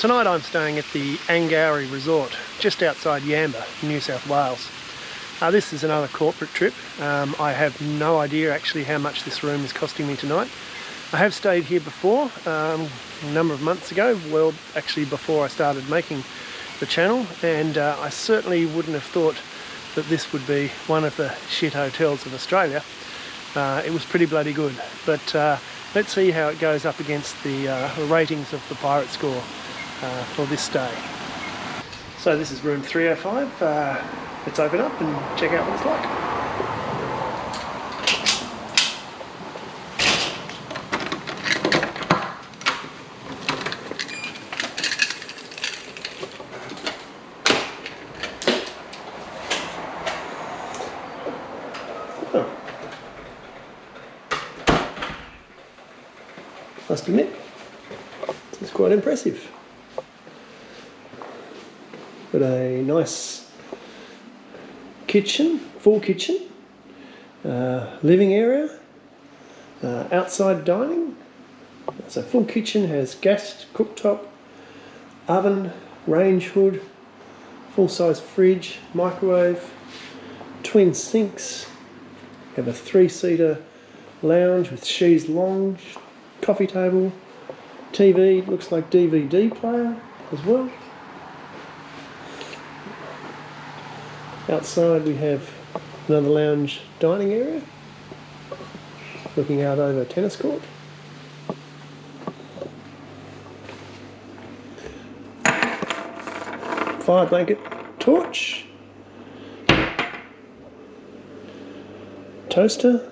Tonight I'm staying at the Angourie Resort, just outside Yamba, New South Wales. This is another corporate trip. I have no idea actually how much this room is costing me tonight. I have stayed here before, a number of months ago, well actually before I started making the channel, and I certainly wouldn't have thought that this would be one of the shit hotels of Australia. It was pretty bloody good, but let's see how it goes up against the ratings of the Pirate score for this stay. So this is room 305. Let's open up and check out what it's like. Oh. Must admit, this is quite impressive. Got a nice kitchen, full kitchen, living area, outside dining. So full kitchen has gas cooktop, oven, range hood, full-size fridge, microwave, twin sinks. Have a 3-seater lounge with chaise lounge, coffee table, TV, looks like DVD player as well. Outside we have another lounge dining area, looking out over a tennis court. Fire blanket torch. Toaster,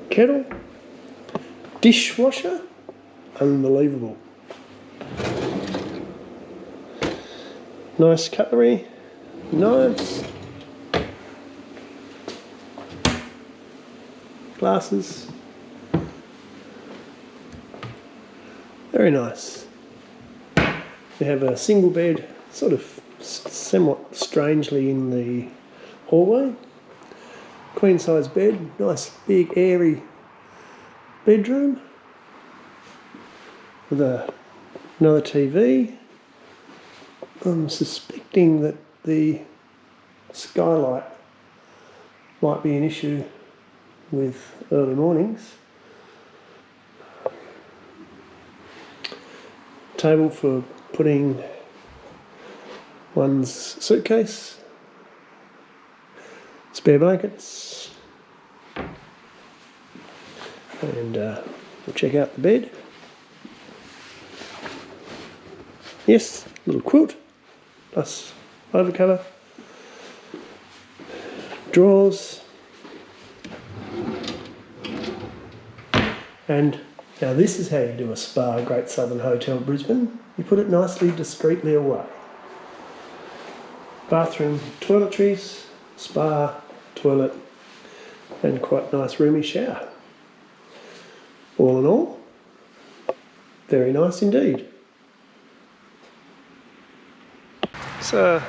kettle, dishwasher, unbelievable. Nice cutlery, knives, glasses, very nice. We have a single bed, sort of somewhat strangely in the hallway. Queen size bed, nice big airy bedroom with another TV. I'm suspecting that the skylight might be an issue with early mornings. Table for putting one's suitcase. Spare blankets, and we'll check out the bed. Yes, little quilt, plus overcover, drawers, and now this is how you do a spa, Great Southern Hotel Brisbane. You put it nicely, discreetly away. Bathroom, toiletries, spa, toilet, and quite nice roomy shower. All in all, very nice indeed. It's a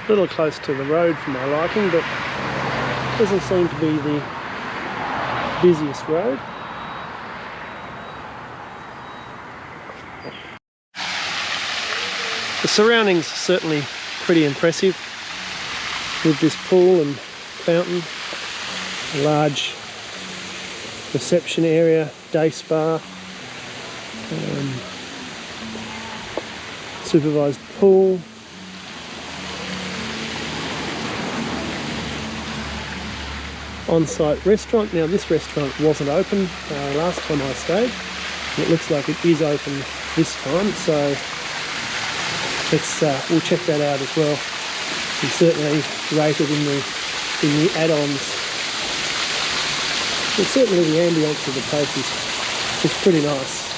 little close to the road for my liking, but doesn't seem to be the busiest road. The surroundings are certainly pretty impressive, with this pool and fountain, a large reception area, day spa, supervised pool, on-site restaurant. Now this restaurant wasn't open last time I stayed. It looks like it is open this time, so we'll check that out as well. And certainly rated in the add-ons. But certainly the ambience of the place is pretty nice.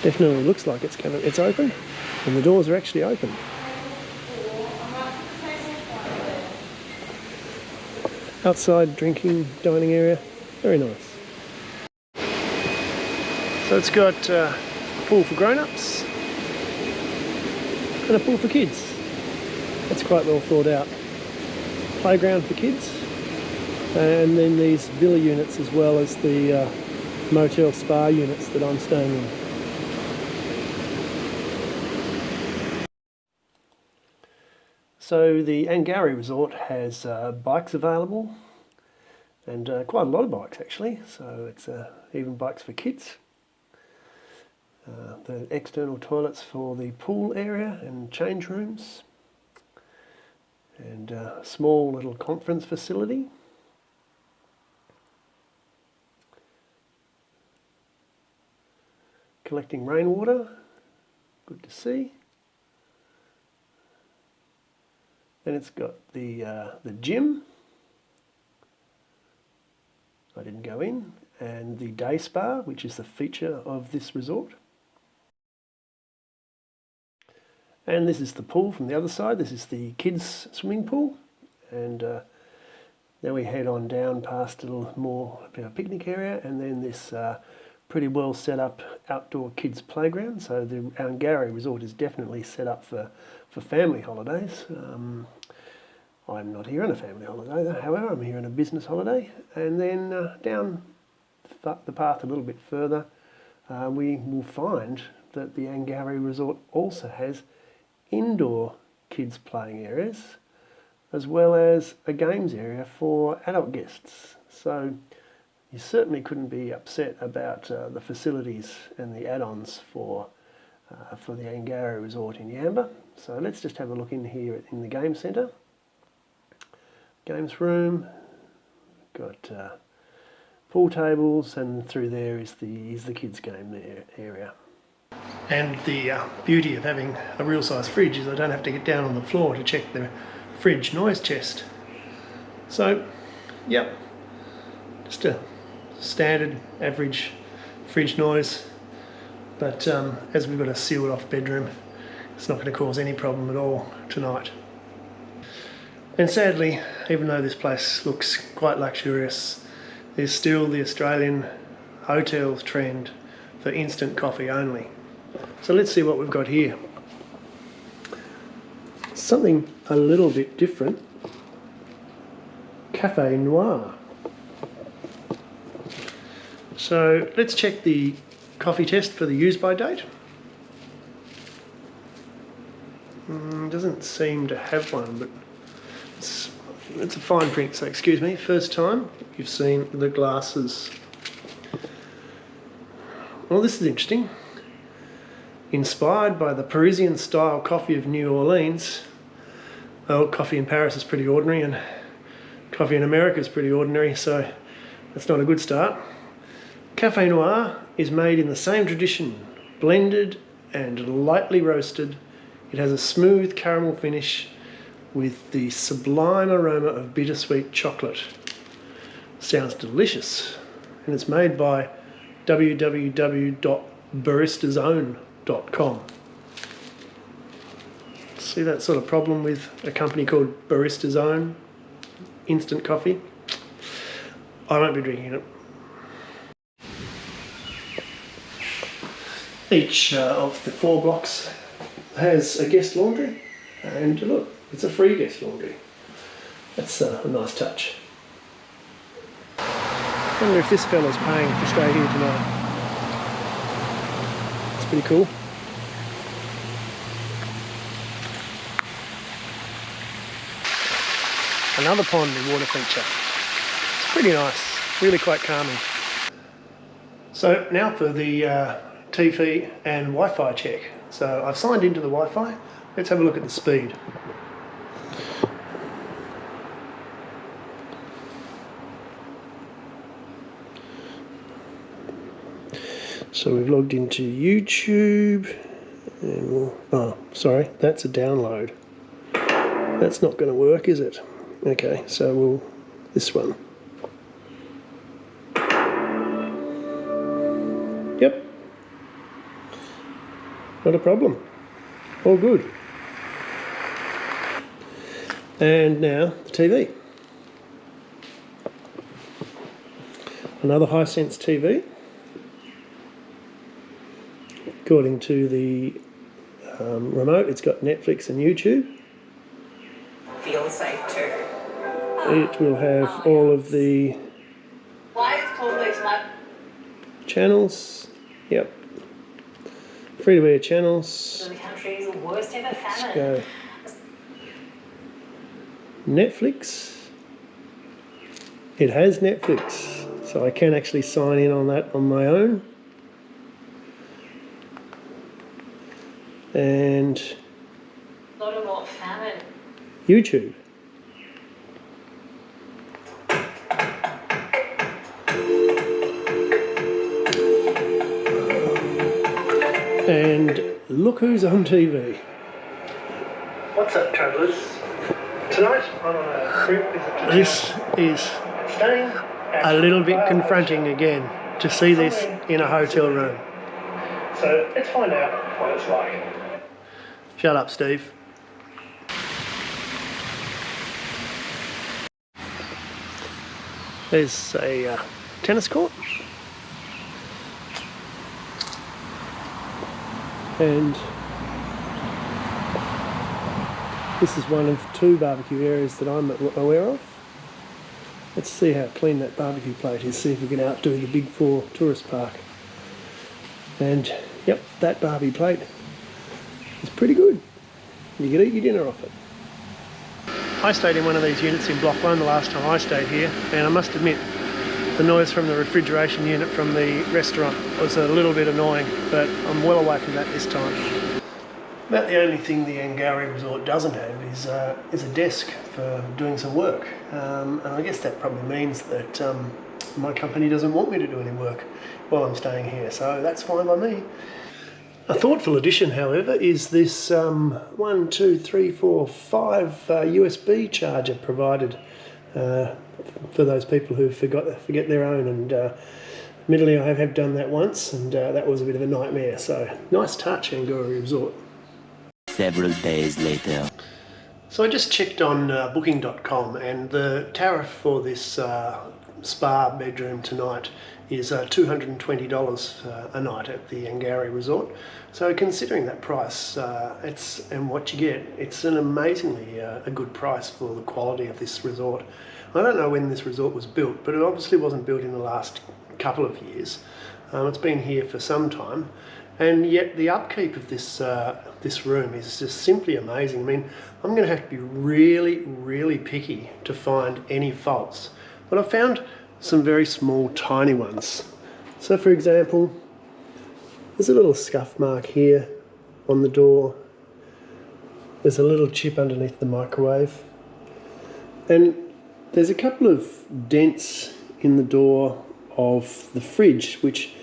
Definitely looks like it's open, and the doors are actually open. Outside drinking, dining area, very nice. So it's got pool for grown-ups and a pool for kids. That's quite well thought out. Playground for kids, and then these villa units as well as the motel spa units that I'm staying in. So the Angourie Resort has bikes available, and quite a lot of bikes actually, so it's even bikes for kids. The external toilets for the pool area and change rooms, and a small little conference facility. Collecting rainwater, good to see. Then it's got the gym, I didn't go in, and the day spa, which is the feature of this resort. And this is the pool from the other side. This is the kids' swimming pool, and now we head on down past a little more of a picnic area, and then this pretty well set up outdoor kids playground. So the Angourie Resort is definitely set up for family holidays. I'm not here on a family holiday, however, I'm here on a business holiday. And then down the path a little bit further, we will find that the Angourie Resort also has indoor kids playing areas, as well as a games area for adult guests. So you certainly couldn't be upset about the facilities and the add-ons for the Angourie Resort in Yamba. So let's just have a look in here in the game centre. Games room, got pool tables, and through there is the kids game area. And the beauty of having a real size fridge is I don't have to get down on the floor to check the fridge noise chest. So, yep, just a standard average fridge noise, but as we've got a sealed off bedroom, it's not going to cause any problem at all tonight. And sadly, even though this place looks quite luxurious, there's still the Australian hotels trend for instant coffee only. So let's see what we've got here. Something a little bit different. Cafe Noir. So let's check the coffee test for the use by date. Doesn't seem to have one, but it's a fine print, so excuse me. First time you've seen the glasses. Well, this is interesting. Inspired by the Parisian style coffee of New Orleans. Well, coffee in Paris is pretty ordinary, and coffee in America is pretty ordinary, so that's not a good start. Cafe Noir is made in the same tradition, blended and lightly roasted. It has a smooth caramel finish with the sublime aroma of bittersweet chocolate. Sounds delicious. And it's made by www.baristazone.com. See that sort of problem with a company called Barista Zone instant coffee? I won't be drinking it. Each of the 4 blocks has a guest laundry, and look, it's a free guest laundry. That's a nice touch. I wonder if this fella's paying to stay here tonight. It's pretty cool. Another pond and water feature. It's pretty nice, really quite calming. So now for the TV and Wi-Fi check. So I've signed into the Wi-Fi. Let's have a look at the speed. So we've logged into YouTube, and oh, sorry, that's a download. That's not going to work, is it? Okay, so this one. Yep. Not a problem. All good. And now the TV. Another Hisense TV. According to the remote, it's got Netflix and YouTube. Feel safe too. It will have all of the channels. Yep. Free-to-air channels. The country's worst ever Let's famine. go. Netflix. It has Netflix, so I can actually sign in on that on my own. And Not a more famine. YouTube. And look who's on TV. What's up, travellers? Tonight I'm on a trip. This is a little bit confronting again to see this in a hotel room. So let's find out what it's like. Shut up, Steve. There's a tennis court. And this is one of two barbecue areas that I'm aware of. Let's see how clean that barbecue plate is, see if we can outdo the Big Four tourist park. And yep, that barbie plate is pretty good. You can eat your dinner off it. I stayed in one of these units in Block 1 the last time I stayed here, and I must admit the noise from the refrigeration unit from the restaurant was a little bit annoying, but I'm well away from that this time. About the only thing the Angourie Resort doesn't have is a desk for doing some work, and I guess that probably means that my company doesn't want me to do any work while I'm staying here, so that's fine by me. A thoughtful addition, however, is this 5 USB charger provided for those people who forget their own, and admittedly I have done that once, and that was a bit of a nightmare, so nice touch, Angourie Resort. Several days later. So I just checked on booking.com, and the tariff for this spa bedroom tonight is $220 a night at the Angourie Resort. So considering that price and what you get, it's an amazingly a good price for the quality of this resort. I don't know when this resort was built, but it obviously wasn't built in the last couple of years. It's been here for some time, and yet the upkeep of this this room is just simply amazing. I mean, I'm going to have to be really, really picky to find any faults, but I found some very small, tiny ones. So for example, there's a little scuff mark here on the door. There's a little chip underneath the microwave. And there's a couple of dents in the door of the fridge, which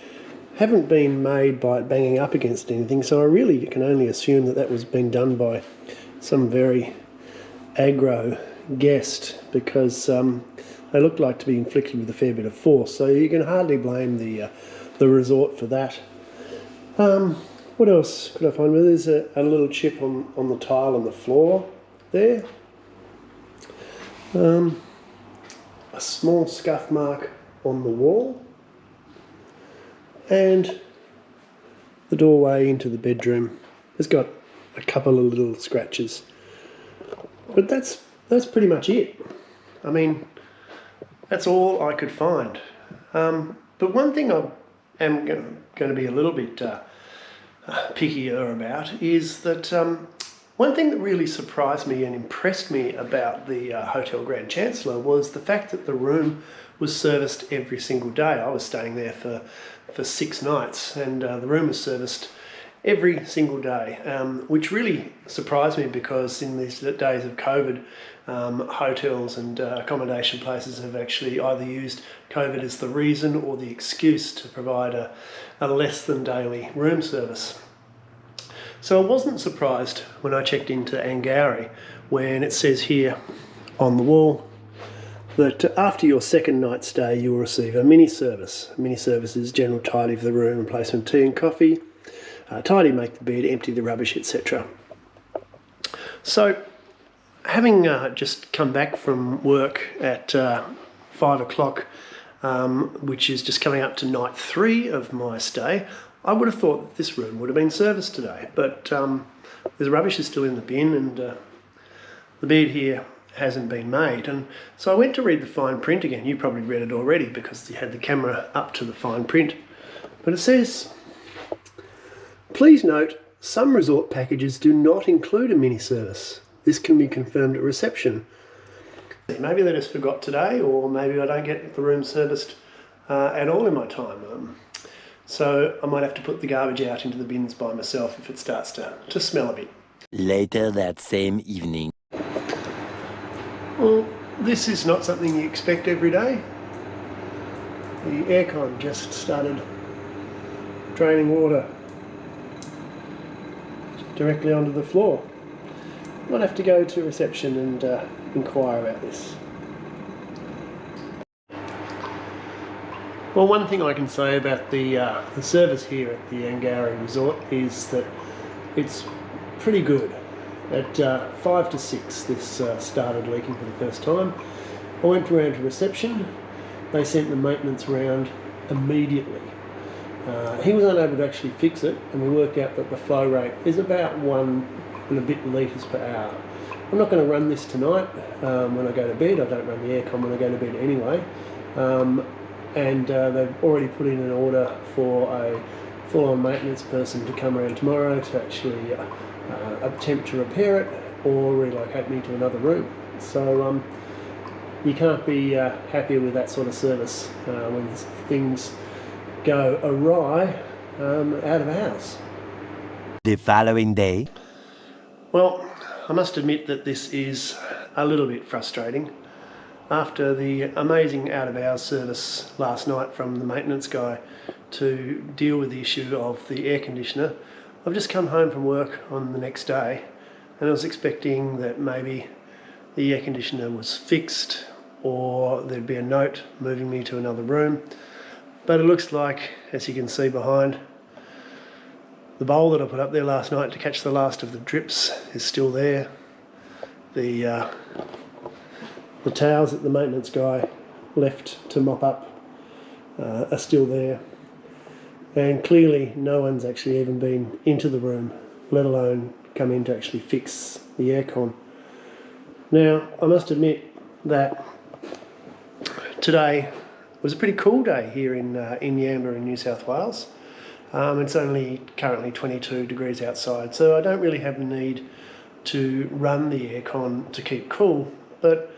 haven't been made by it banging up against anything, so I really can only assume that that was being done by some very aggro guest, because they look like to be inflicted with a fair bit of force, so you can hardly blame the resort for that. What else could I find? Well, there's a little chip on the tile on the floor there. A small scuff mark on the wall. And the doorway into the bedroom has got a couple of little scratches. But that's pretty much it. I mean, that's all I could find. But one thing I am going to be a little bit pickier about is that one thing that really surprised me and impressed me about the Hotel Grand Chancellor was the fact that the room was serviced every single day. I was staying there for 6 nights, and the room was serviced every single day, which really surprised me, because in these days of COVID, hotels and accommodation places have actually either used COVID as the reason or the excuse to provide a less than daily room service. So I wasn't surprised when I checked into Angourie when it says here on the wall that after your second night stay you will receive a mini service. A mini service is general tidy of the room, replacement tea and coffee, tidy, make the bed, empty the rubbish, etc. So having just come back from work at 5 o'clock, which is just coming up to night 3 of my stay, I would have thought that this room would have been serviced today, but the rubbish is still in the bin and the bed here hasn't been made. And so I went to read the fine print again. You probably read it already because you had the camera up to the fine print. But it says, please note, some resort packages do not include a mini service. This can be confirmed at reception. Maybe they just forgot today, or maybe I don't get the room serviced at all in my time. So I might have to put the garbage out into the bins by myself if it starts to smell a bit. Later that same evening. Well, this is not something you expect every day. The aircon just started draining water directly onto the floor. Might have to go to reception and inquire about this. Well, one thing I can say about the service here at the Angourie Resort is that it's pretty good. At 5 to 6 this started leaking for the first time. I went around to reception. They sent the maintenance round immediately. He was unable to actually fix it, and we worked out that the flow rate is about 1 and a bit litres per hour. I'm not going to run this tonight when I go to bed. I don't run the aircon when I go to bed anyway. And they've already put in an order for a full-on maintenance person to come around tomorrow to actually attempt to repair it or relocate me to another room. So you can't be happier with that sort of service when things go awry out of hours. The following day. Well, I must admit that this is a little bit frustrating. After the amazing out-of-hours service last night from the maintenance guy to deal with the issue of the air conditioner, I've just come home from work on the next day and I was expecting that maybe the air conditioner was fixed or there'd be a note moving me to another room. But it looks like, as you can see behind, the bowl that I put up there last night to catch the last of the drips is still there. The towels that the maintenance guy left to mop up are still there. And clearly no one's actually even been into the room, let alone come in to actually fix the aircon. Now, I must admit that today was a pretty cool day here in Yamba in New South Wales. It's only currently 22 degrees outside, so I don't really have the need to run the aircon to keep cool. But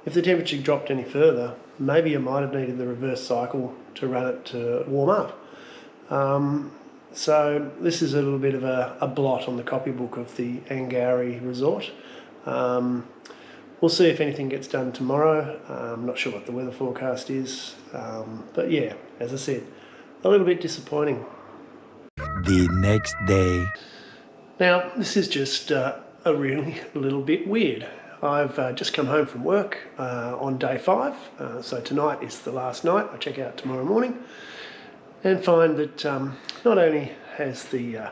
if the temperature dropped any further, maybe you might have needed the reverse cycle to run it to warm up. So this is a little bit of a blot on the copybook of the Angourie Resort. We'll see if anything gets done tomorrow. I'm not sure what the weather forecast is, but yeah, as I said, a little bit disappointing. The next day. Now, this is just a really little bit weird. I've just come home from work on day 5, so tonight is the last night. I check out tomorrow morning and find that not only has the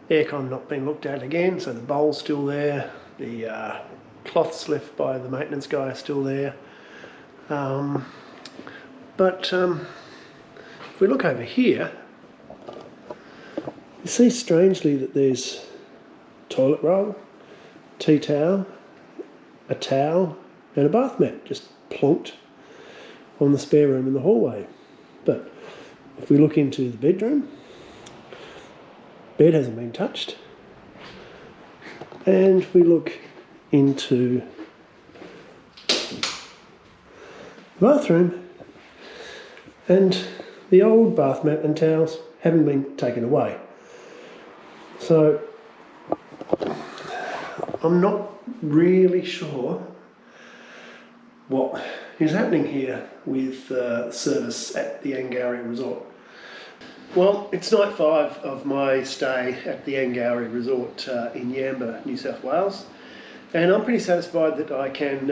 aircon not been looked at again, so the bowl's still there, the cloths left by the maintenance guy are still there, but if we look over here, you see strangely that there's toilet roll, tea towel, a towel and a bath mat just plonked on the spare room in the hallway. But if we look into the bedroom, bed hasn't been touched, and we look into the bathroom and the old bath mat and towels haven't been taken away. So I'm not really sure what is happening here with service at the Angourie Resort. Well, it's night 5 of my stay at the Angourie Resort in Yamba, New South Wales, and I'm pretty satisfied that I can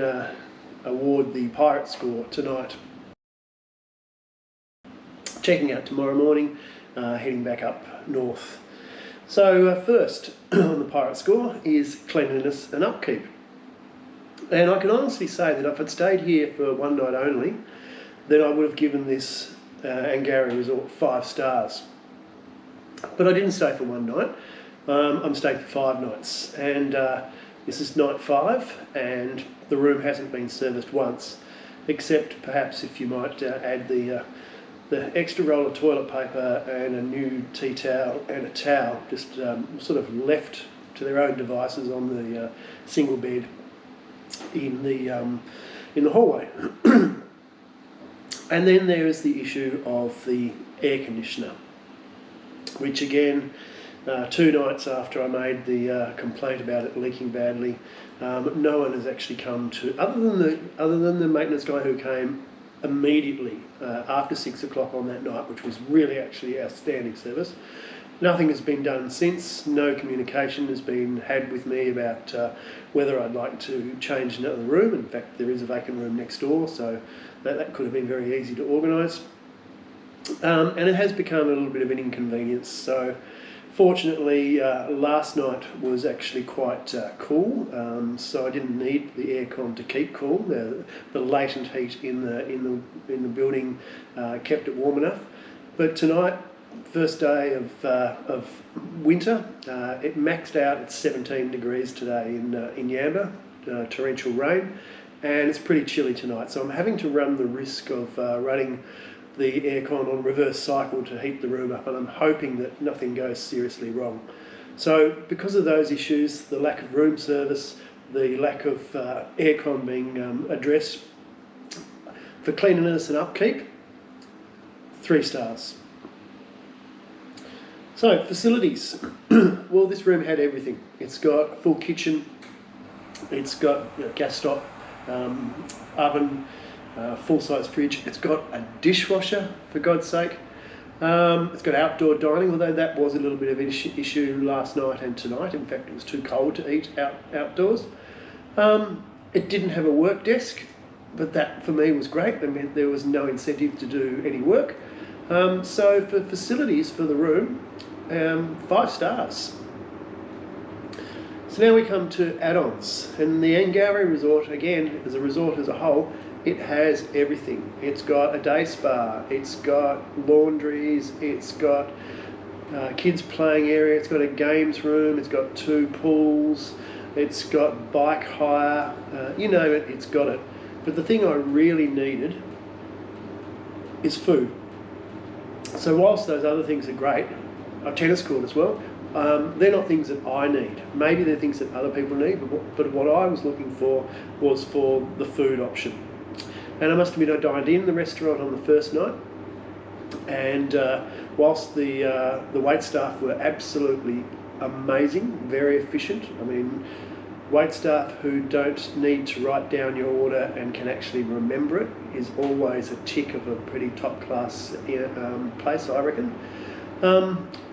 award the Pirate score tonight. Checking out tomorrow morning, heading back up north. So first on the Pirate score is cleanliness and upkeep. And I can honestly say that if I'd stayed here for one night only, then I would have given this Angourie Resort 5 stars. But I didn't stay for one night. I'm staying for 5 nights, and this is night 5, and the room hasn't been serviced once, except perhaps if you might add the extra roll of toilet paper and a new tea towel and a towel, just sort of left to their own devices on the single bed in the hallway. And then there is the issue of the air conditioner, which again, 2 nights after I made the complaint about it leaking badly, no one has actually come to, other than the maintenance guy who came immediately after 6 o'clock on that night, which was really actually outstanding service. Nothing has been done since. No communication has been had with me about whether I'd like to change another room. In fact, there is a vacant room next door, so that could have been very easy to organise. And it has become a little bit of an inconvenience. So fortunately, last night was actually quite cool, so I didn't need the aircon to keep cool. The latent heat in the building kept it warm enough. But tonight, first day of winter, it maxed out at 17 degrees today in Yamba, torrential rain, and it's pretty chilly tonight. So I'm having to run the risk of running the aircon on reverse cycle to heat the room up, and I'm hoping that nothing goes seriously wrong. So because of those issues, the lack of room service, the lack of aircon being addressed, for cleanliness and upkeep, 3 stars. So facilities, well, this room had everything. It's got a full kitchen, it's got gas stop, oven, full-size fridge. It's got a dishwasher, for God's sake. It's got outdoor dining, although that was a little bit of an issue last night and tonight. In fact, it was too cold to eat outdoors. It didn't have a work desk, but that for me was great. I mean, there was no incentive to do any work. So for facilities for the room, 5 stars. So now we come to add-ons, and the Angourie Resort, again, as a resort as a whole, it has everything. It's got a day spa, it's got laundries, it's got kids playing area, it's got a games room, it's got 2 pools, it's got bike hire, you name it, it's got it. But the thing I really needed is food. So whilst those other things are great, a tennis court as well, they're not things that I need. Maybe they're things that other people need, but what I was looking for was for the food option. And I must admit, I dined in the restaurant on the first night, and whilst the wait staff were absolutely amazing, very efficient. I mean, wait staff who don't need to write down your order and can actually remember it is always a tick of a pretty top class place, I reckon.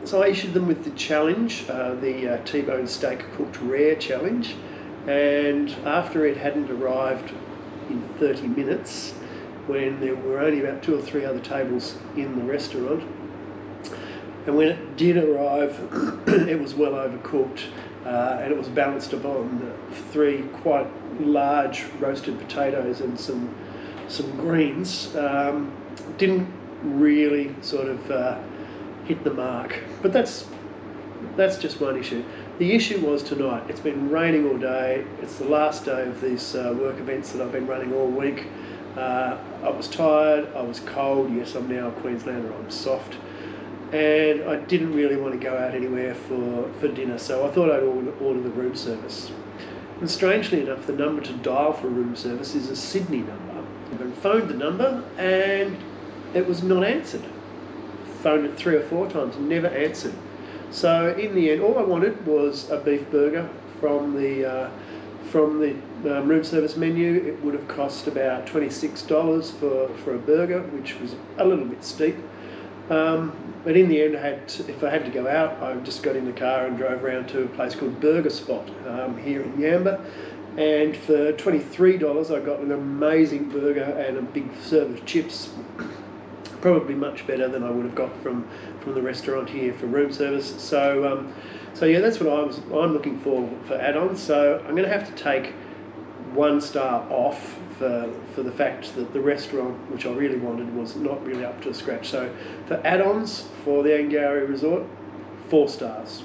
So I issued them with the challenge, the T-bone steak cooked rare challenge, and after it hadn't arrived in 30 minutes, when there were only about 2 or 3 other tables in the restaurant, and when it did arrive, it was well overcooked, and it was balanced upon 3 quite large roasted potatoes and some greens. Didn't really sort of hit the mark, but that's just one issue. The issue was tonight. It's been raining all day. It's the last day of these work events that I've been running all week. I was tired, I was cold. Yes, I'm now a Queenslander, I'm soft, and I didn't really want to go out anywhere for dinner, so I thought I'd order the room service. And strangely enough, the number to dial for room service is a Sydney number. I phoned the number and it was not answered. Phoned it 3 or 4 times, never answered. So in the end, all I wanted was a beef burger from the room service menu. It would have cost about $26 for a burger, which was a little bit steep. But in the end, if I had to go out, I just got in the car and drove around to a place called Burger Spot here in Yamba. And for $23, I got an amazing burger and a big serve of chips. Probably much better than I would have got from the restaurant here for room service. So yeah, that's what I'm looking for add-ons. So I'm going to have to take 1 star off for the fact that the restaurant, which I really wanted, was not really up to scratch. So for add-ons for the Angourie Resort, 4 stars.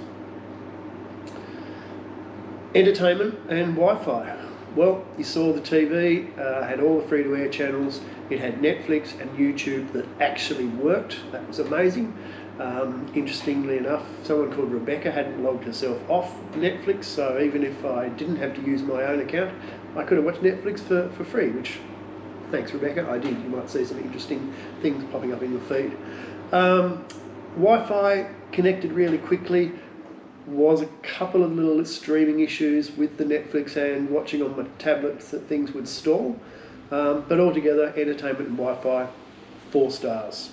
Entertainment and Wi-Fi. Well, you saw the TV, had all the free-to-air channels. It had Netflix and YouTube that actually worked. That was amazing. Interestingly enough, someone called Rebecca hadn't logged herself off Netflix, so even if I didn't have to use my own account, I could have watched Netflix for free, which, thanks Rebecca, I did. You might see some interesting things popping up in the feed. Wi-Fi connected really quickly. Was a couple of little streaming issues with the Netflix and watching on my tablets that things would stall. But altogether, entertainment and Wi-Fi, 4 stars.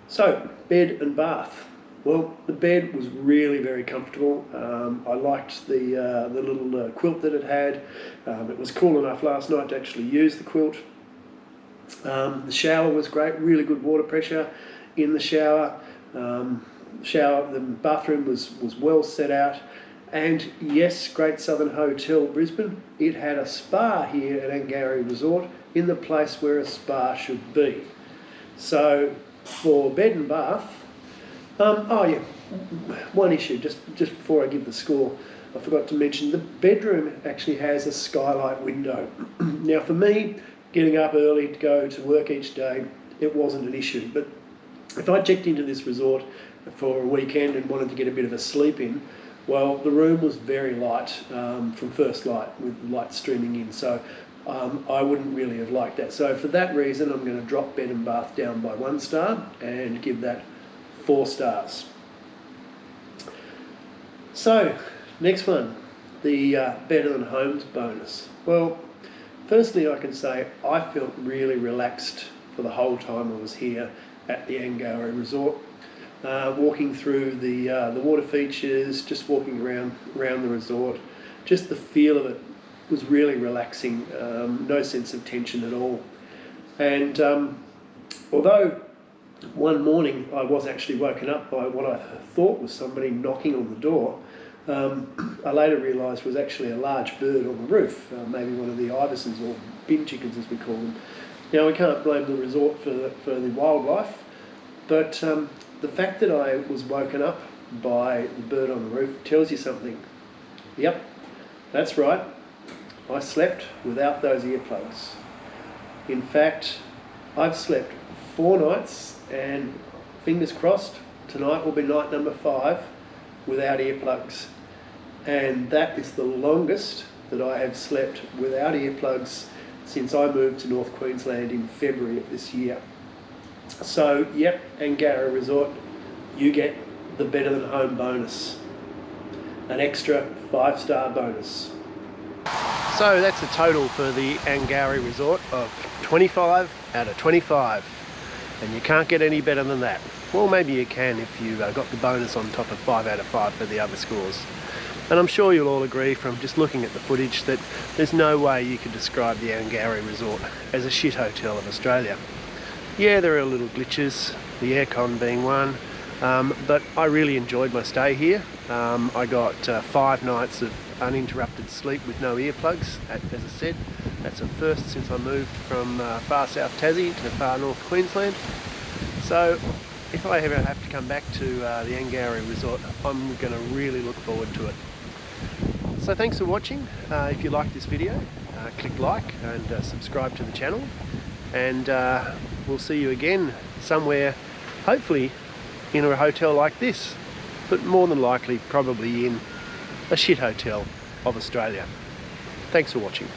So, bed and bath. Well, the bed was really very comfortable. I liked the little quilt that it had. It was cool enough last night to actually use the quilt. The shower was great, really good water pressure in the shower. The bathroom was well set out, and yes, Great Southern Hotel Brisbane, it had a spa here at Angourie Resort in the place where a spa should be. So for bed and bath, oh yeah, one issue just before I give the score, I forgot to mention the bedroom actually has a skylight window. Now for me, getting up early to go to work each day, it wasn't an issue, but if I checked into this resort for a weekend and wanted to get a bit of a sleep in, well, the room was very light from first light with light streaming in, so I wouldn't really have liked that. So for that reason, I'm going to drop bed and bath down by 1 star and give that 4 stars. So, next one, the Better Than Homes bonus. Well, firstly I can say I felt really relaxed for the whole time I was here at the Angourie Resort. Walking through the water features, just walking around the resort, just the feel of it was really relaxing, no sense of tension at all. And although one morning I was actually woken up by what I thought was somebody knocking on the door, I later realised was actually a large bird on the roof, maybe one of the ibisons or bin chickens as we call them. Now we can't blame the resort for the wildlife, but the fact that I was woken up by the bird on the roof tells you something. Yep, that's right. I slept without those earplugs. In fact, I've slept 4 nights, and fingers crossed, tonight will be night number 5 without earplugs. And that is the longest that I have slept without earplugs since I moved to North Queensland in February of this year. So, yep, Angourie Resort, you get the Better Than Home bonus. An extra 5-star bonus. So that's a total for the Angourie Resort of 25 out of 25. And you can't get any better than that. Well, maybe you can if you got the bonus on top of 5 out of 5 for the other scores. And I'm sure you'll all agree from just looking at the footage that there's no way you could describe the Angourie Resort as a shit hotel of Australia. Yeah, there are little glitches, the aircon being one, but I really enjoyed my stay here. I got 5 nights of uninterrupted sleep with no earplugs. As I said, that's a first since I moved from far south Tassie to far north Queensland. So if I ever have to come back to the Angourie Resort, I'm going to really look forward to it. So thanks for watching. If you like this video, click like and subscribe to the channel, and we'll see you again somewhere, hopefully in a hotel like this, but more than likely probably in a shit hotel of Australia. Thanks for watching.